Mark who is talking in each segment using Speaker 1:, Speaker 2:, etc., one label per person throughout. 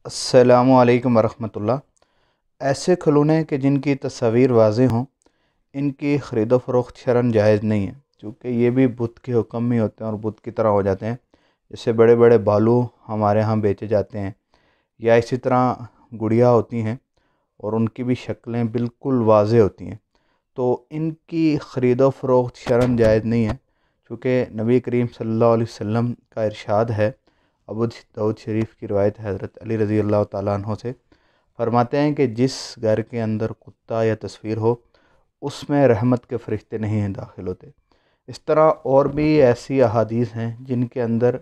Speaker 1: अस्सलामुअलैकुम वरहमतुल्लाह। ऐसे खिलौने कि जिनकी तस्वीर वाज़ेह हों, इनकी ख़रीद व फ़रोख्त शरअन जायज़ नहीं है, क्योंकि ये भी बुत के हुक्म में होते हैं और बुत की तरह हो जाते हैं। जैसे बड़े बड़े बालू हमारे यहाँ बेचे जाते हैं, या इसी तरह गुड़िया होती हैं और उनकी भी शक्लें बिल्कुल वाज़ेह होती हैं, तो इनकी ख़रीद व फ़रोख्त शरअन जायज़ नहीं है। चूँकि नबी करीम सल्लल्लाहु अलैहि वसल्लम का इरशाद है, अबू दाऊद शरीफ की रवायत है, हज़रत अली रज़ी अल्लाह ताला अन्हो से, फरमाते हैं कि जिस घर के अंदर कुत्ता या तस्वीर हो, उसमें रहमत के फ़रिश्ते नहीं हैं दाखिल होते। इस तरह और भी ऐसी अहादीस हैं जिनके अंदर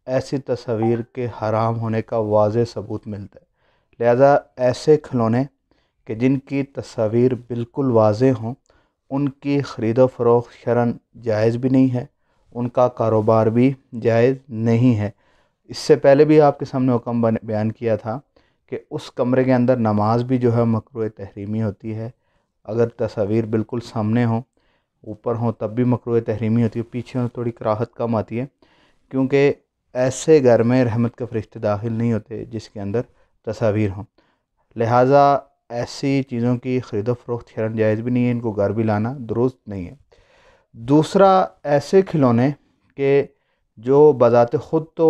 Speaker 1: ऐसी तस्वीर के हराम होने का वाज़ेह सबूत मिलता है। लिहाजा ऐसे खिलौने कि जिनकी तस्वीर बिल्कुल वाज़ेह हों, उनकी ख़रीद व फ़रोख्त शरअन जायज़ भी नहीं है, उनका कारोबार भी जायज़ नहीं है। इससे पहले भी आपके सामने हुक्म बयान किया था कि उस कमरे के अंदर नमाज भी जो है मकरूह तहरीमी होती है। अगर तस्वीर बिल्कुल सामने हो, ऊपर हो, तब भी मकरूह तहरीमी होती है, पीछे हो थोड़ी कराहत कम आती है, क्योंकि ऐसे घर में रहमत के फरिश्ते दाखिल नहीं होते जिसके अंदर तस्वीर हों। लिहाजा ऐसी चीज़ों की ख़रीद व फ़रोख्त शरअन जायज़ भी नहीं है, इनको घर भी लाना दुरुस्त नहीं है। दूसरा, ऐसे खिलौने के जो बज़ाते ख़ुद तो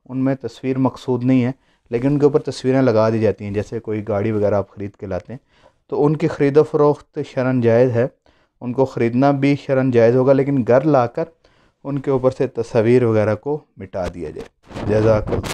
Speaker 1: उनमें तस्वीर मकसूद नहीं है, लेकिन उनके ऊपर तस्वीरें लगा दी जाती हैं। जैसे कोई गाड़ी वगैरह आप ख़रीद के लाते हैं, तो उनकी ख़रीद व फ़रोख्त शरअन जायज़ है, उनको ख़रीदना भी शरअन जायज़ होगा, लेकिन घर लाकर उनके ऊपर से तस्वीर वगैरह को मिटा दिया जाए। जज़ाकल्लाह।